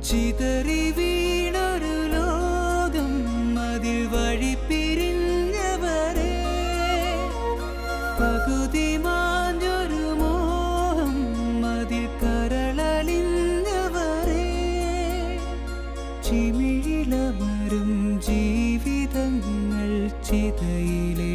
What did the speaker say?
ചിതറി വീണൊരു ലോകം അതിൽ വഴി പിരിഞ്ഞവരെ, പകുതി മാഞ്ഞൊരു മോഹം അതിൽ കരളലിഞ്ഞവരെ, ചിമിഴിലമരും ജീവിതങ്ങൾ ചിതയിലെ